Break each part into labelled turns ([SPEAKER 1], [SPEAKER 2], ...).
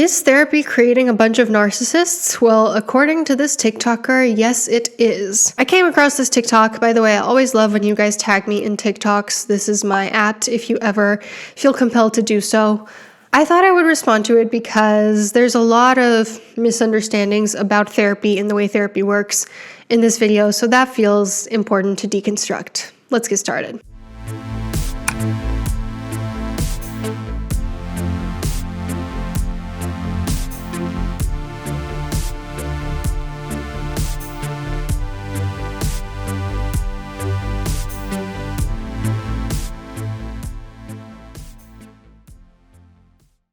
[SPEAKER 1] Is therapy creating a bunch of narcissists? Well, according to this TikToker, yes, it is. I came across this TikTok. By the way, I always love when you guys tag me in TikToks. This is my @ if you ever feel compelled to do so. I thought I would respond to it because there's a lot of misunderstandings about therapy and the way therapy works in this video, so that feels important to deconstruct. Let's get started.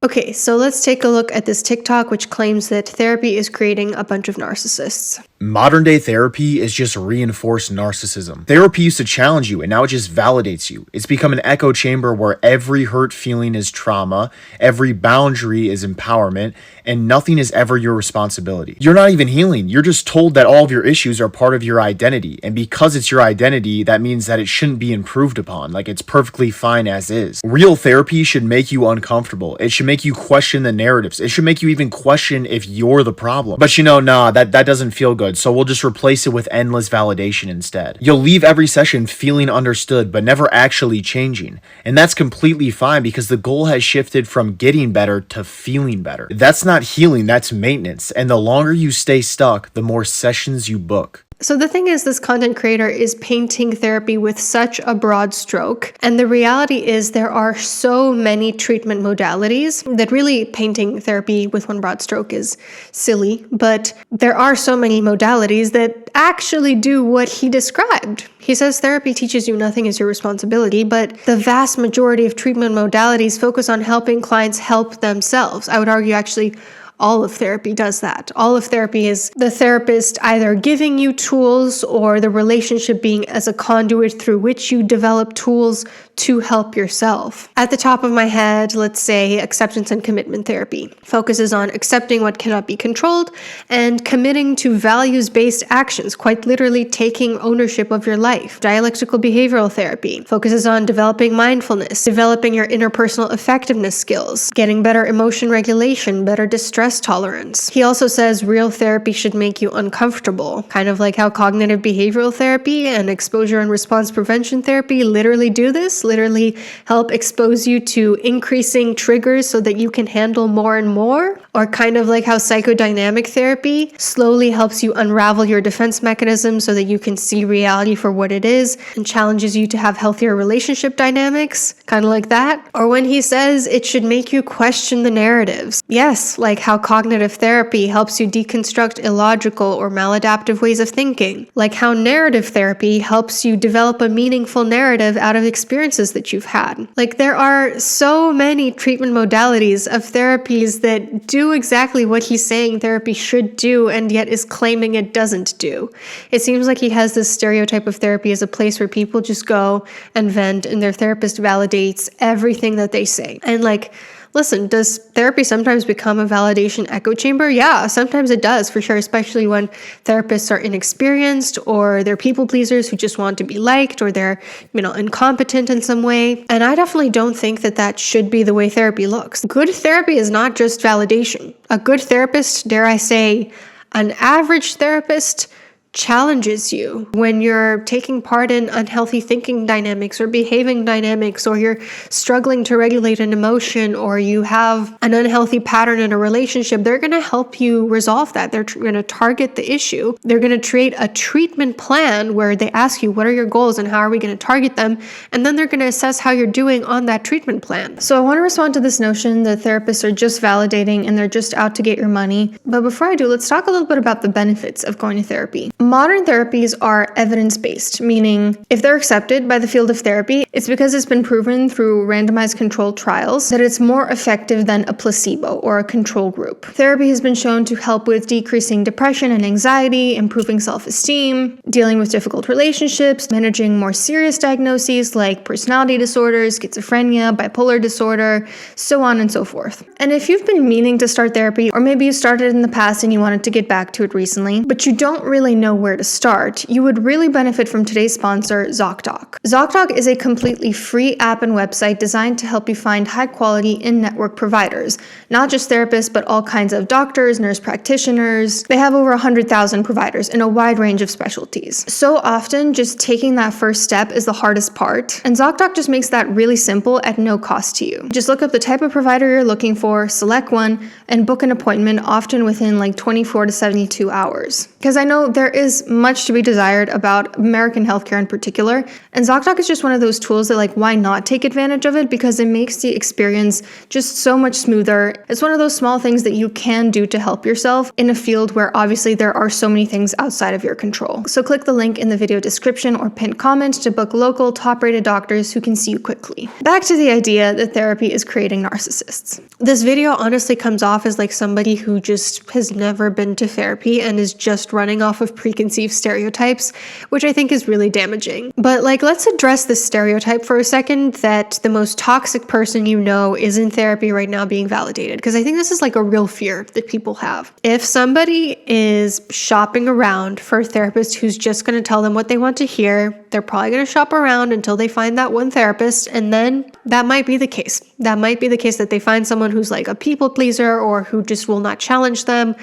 [SPEAKER 1] Okay, so let's take a look at this TikTok which claims that therapy is creating a bunch of narcissists.
[SPEAKER 2] Modern day therapy is just reinforced narcissism. Therapy used to challenge you and now it just validates you. It's become an echo chamber where every hurt feeling is trauma, every boundary is empowerment, and nothing is ever your responsibility. You're not even healing. You're just told that all of your issues are part of your identity. And because it's your identity, that means that it shouldn't be improved upon. Like it's perfectly fine as is. Real therapy should make you uncomfortable. It should make you question the narratives. It should make you even question if you're the problem. But nah, that doesn't feel good. So we'll just replace it with endless validation instead. You'll leave every session feeling understood, but never actually changing. And that's completely fine because the goal has shifted from getting better to feeling better. That's not healing, that's maintenance. And the longer you stay stuck, the more sessions you book.
[SPEAKER 1] So the thing is, this content creator is painting therapy with such a broad stroke. And the reality is there are so many treatment modalities that really painting therapy with one broad stroke is silly. But there are so many modalities that actually do what he described. He says therapy teaches you nothing is your responsibility, but the vast majority of treatment modalities focus on helping clients help themselves. I would argue actually all of therapy does that. All of therapy is the therapist either giving you tools or the relationship being as a conduit through which you develop tools to help yourself. At the top of my head, let's say acceptance and commitment therapy focuses on accepting what cannot be controlled and committing to values-based actions, quite literally taking ownership of your life. Dialectical behavioral therapy focuses on developing mindfulness, developing your interpersonal effectiveness skills, getting better emotion regulation, better distress tolerance. He also says real therapy should make you uncomfortable, kind of like how cognitive behavioral therapy and exposure and response prevention therapy literally do this, literally help expose you to increasing triggers so that you can handle more and more, or kind of like how psychodynamic therapy slowly helps you unravel your defense mechanism so that you can see reality for what it is and challenges you to have healthier relationship dynamics, kind of like that. Or when he says it should make you question the narratives. Yes, like how cognitive therapy helps you deconstruct illogical or maladaptive ways of thinking. Like how narrative therapy helps you develop a meaningful narrative out of experiences that you've had. Like there are so many treatment modalities of therapies that do exactly what he's saying therapy should do and yet is claiming it doesn't do. It seems like he has this stereotype of therapy as a place where people just go and vent and their therapist validates everything that they say. And like, listen, does therapy sometimes become a validation echo chamber? Yeah, sometimes it does, for sure, especially when therapists are inexperienced or they're people pleasers who just want to be liked or they're, incompetent in some way. And I definitely don't think that that should be the way therapy looks. Good therapy is not just validation. A good therapist, dare I say, an average therapist, challenges you when you're taking part in unhealthy thinking dynamics or behaving dynamics, or you're struggling to regulate an emotion, or you have an unhealthy pattern in a relationship. They're going to help you resolve that. They're going to target the issue. They're going to create a treatment plan where they ask you, what are your goals and how are we going to target them? And then they're going to assess how you're doing on that treatment plan. So I want to respond to this notion that therapists are just validating and they're just out to get your money. But before I do, let's talk a little bit about the benefits of going to therapy. Modern therapies are evidence-based, meaning if they're accepted by the field of therapy, it's because it's been proven through randomized controlled trials that it's more effective than a placebo or a control group. Therapy has been shown to help with decreasing depression and anxiety, improving self-esteem, dealing with difficult relationships, managing more serious diagnoses like personality disorders, schizophrenia, bipolar disorder, so on and so forth. And if you've been meaning to start therapy, or maybe you started in the past and you wanted to get back to it recently, but you don't really know know where to start, you would really benefit from today's sponsor, ZocDoc. ZocDoc is a completely free app and website designed to help you find high-quality in-network providers, not just therapists, but all kinds of doctors, nurse practitioners. They have over 100,000 providers in a wide range of specialties. So often, just taking that first step is the hardest part, and ZocDoc just makes that really simple at no cost to you. Just look up the type of provider you're looking for, select one, and book an appointment, often within like 24 to 72 hours. Because I know there is much to be desired about American healthcare in particular, and ZocDoc is just one of those tools that, like, why not take advantage of it, because it makes the experience just so much smoother. It's one of those small things that you can do to help yourself in a field where obviously there are so many things outside of your control. So click the link in the video description or pinned comment to book local top-rated doctors who can see you quickly. Back to the idea that therapy is creating narcissists. This video honestly comes off as like somebody who just has never been to therapy and is just running off of preconceived stereotypes, which I think is really damaging. But like, let's address this stereotype for a second that the most toxic person you know is in therapy right now being validated, because I think this is like a real fear that people have. If somebody is shopping around for a therapist who's just going to tell them what they want to hear, they're probably going to shop around until they find that one therapist, and then that might be the case. That might be the case that they find someone who's like a people pleaser or who just will not challenge them,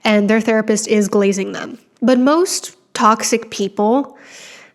[SPEAKER 1] and their therapist is glazing them. But most toxic people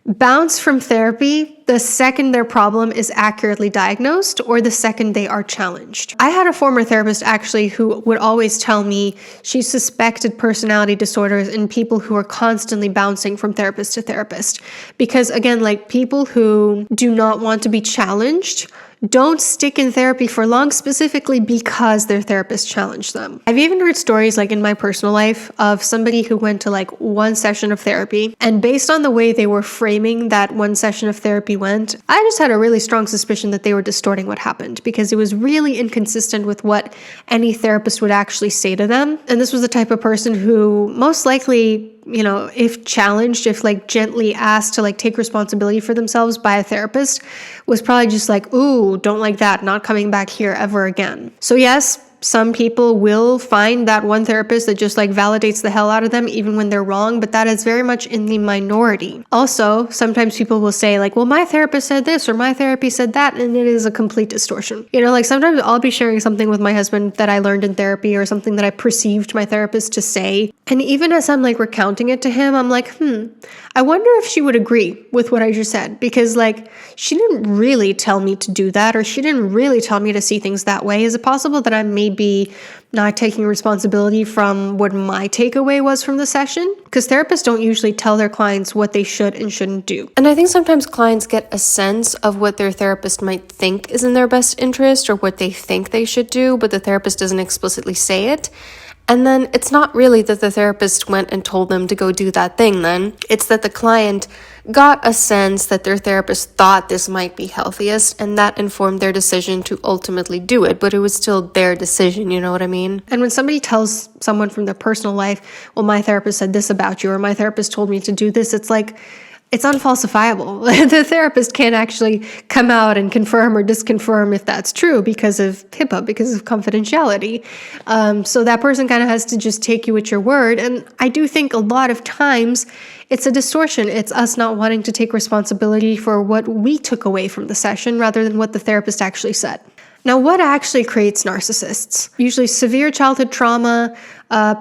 [SPEAKER 1] bounce from therapy the second their problem is accurately diagnosed or the second they are challenged. I had a former therapist actually who would always tell me she suspected personality disorders in people who are constantly bouncing from therapist to therapist. Because again, like, people who do not want to be challenged don't stick in therapy for long, specifically because their therapist challenged them. I've even heard stories, like in my personal life, of somebody who went to like one session of therapy, and based on the way they were framing that one session of therapy went, I just had a really strong suspicion that they were distorting what happened, because it was really inconsistent with what any therapist would actually say to them. And this was the type of person who most likely, you know, if challenged, if like gently asked to like take responsibility for themselves by a therapist, was probably just like, ooh, don't like that, not coming back here ever again. So yes, some people will find that one therapist that just like validates the hell out of them even when they're wrong, but that is very much in the minority. Also, sometimes people will say like, well, my therapist said this or my therapy said that, and it is a complete distortion. You know, like sometimes I'll be sharing something with my husband that I learned in therapy or something that I perceived my therapist to say, and even as I'm like recounting it to him, I'm like, I wonder if she would agree with what I just said, because like she didn't really tell me to do that, or she didn't really tell me to see things that way. Is it possible that I may be not taking responsibility from what my takeaway was from the session? Because therapists don't usually tell their clients what they should and shouldn't do.
[SPEAKER 3] And I think sometimes clients get a sense of what their therapist might think is in their best interest or what they think they should do, but the therapist doesn't explicitly say it. And then it's not really that the therapist went and told them to go do that thing then. It's that the client got a sense that their therapist thought this might be healthiest, and that informed their decision to ultimately do it. But it was still their decision, you know what I mean?
[SPEAKER 1] And when somebody tells someone from their personal life, well, my therapist said this about you, or my therapist told me to do this, it's like, it's unfalsifiable. The therapist can't actually come out and confirm or disconfirm if that's true because of HIPAA, because of confidentiality. So that person kind of has to just take you at your word. And I do think a lot of times it's a distortion. It's us not wanting to take responsibility for what we took away from the session rather than what the therapist actually said. Now, what actually creates narcissists? Usually severe childhood trauma,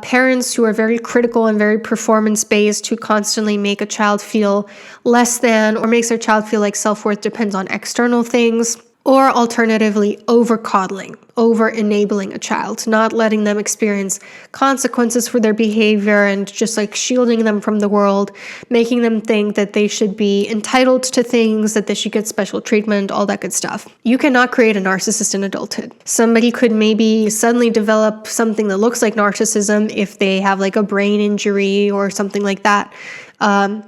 [SPEAKER 1] parents who are very critical and very performance-based, who constantly make a child feel less than or makes their child feel like self-worth depends on external things. Or alternatively, over-coddling, over-enabling a child, not letting them experience consequences for their behavior and just like shielding them from the world, making them think that they should be entitled to things, that they should get special treatment, all that good stuff. You cannot create a narcissist in adulthood. Somebody could maybe suddenly develop something that looks like narcissism if they have like a brain injury or something like that.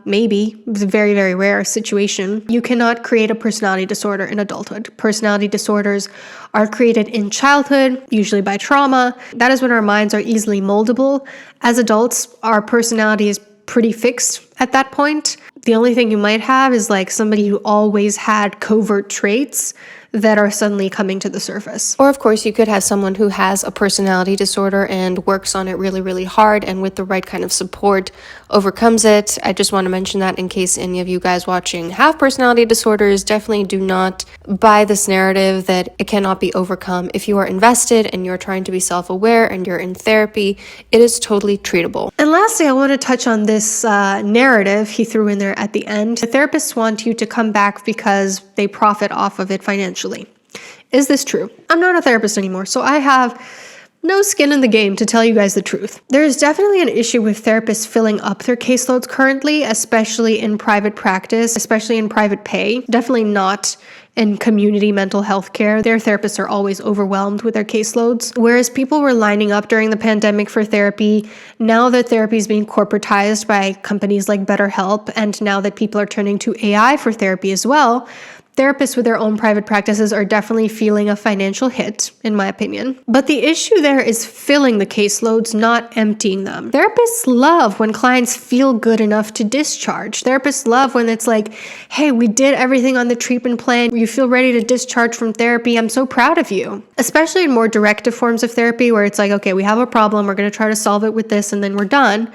[SPEAKER 1] Maybe. It's a very, very rare situation. You cannot create a personality disorder in adulthood. Personality disorders are created in childhood, usually by trauma. That is when our minds are easily moldable. As adults, our personality is pretty fixed at that point. The only thing you might have is like somebody who always had covert traits that are suddenly coming to the surface.
[SPEAKER 3] Or, of course, you could have someone who has a personality disorder and works on it really, really hard and with the right kind of support overcomes it. I just want to mention that in case any of you guys watching have personality disorders, definitely do not buy this narrative that it cannot be overcome. If you are invested and you're trying to be self-aware and you're in therapy, it is totally treatable.
[SPEAKER 1] And lastly, I want to touch on this narrative he threw in there at the end. The therapists want you to come back because they profit off of it financially. Is this true? I'm not a therapist anymore, so I have no skin in the game to tell you guys the truth. There's definitely an issue with therapists filling up their caseloads currently, especially in private practice, especially in private pay. Definitely not in community mental health care. Their therapists are always overwhelmed with their caseloads. Whereas people were lining up during the pandemic for therapy, now that therapy is being corporatized by companies like BetterHelp, and now that people are turning to AI for therapy as well, therapists with their own private practices are definitely feeling a financial hit, in my opinion. But the issue there is filling the caseloads, not emptying them. Therapists love when clients feel good enough to discharge. Therapists love when it's like, hey, we did everything on the treatment plan. You feel ready to discharge from therapy. I'm so proud of you. Especially in more directive forms of therapy where it's like, okay, we have a problem. We're going to try to solve it with this and then we're done.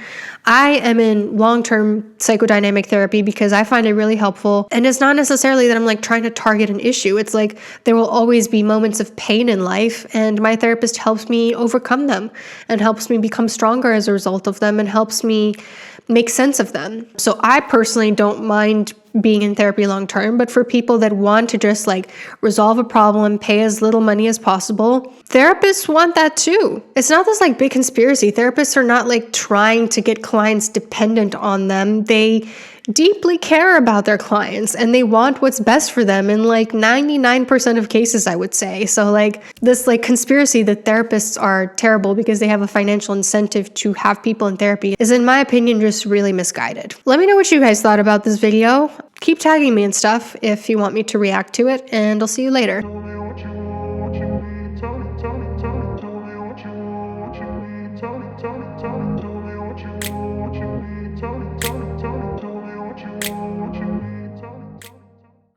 [SPEAKER 1] I am in long-term psychodynamic therapy because I find it really helpful. And it's not necessarily that I'm like trying to target an issue. It's like there will always be moments of pain in life, and my therapist helps me overcome them and helps me become stronger as a result of them and helps me make sense of them. So I personally don't mind being in therapy long term, but for people that want to just like resolve a problem, pay as little money as possible, therapists want that too. It's not this like big conspiracy. Therapists are not like trying to get clients dependent on them. They deeply care about their clients and they want what's best for them in like 99% of cases, I would say. So like this like conspiracy that therapists are terrible because they have a financial incentive to have people in therapy is, in my opinion, just really misguided. Let me know what you guys thought about this video. Keep tagging me and stuff if you want me to react to it, and I'll see you later.
[SPEAKER 4] Tell me what you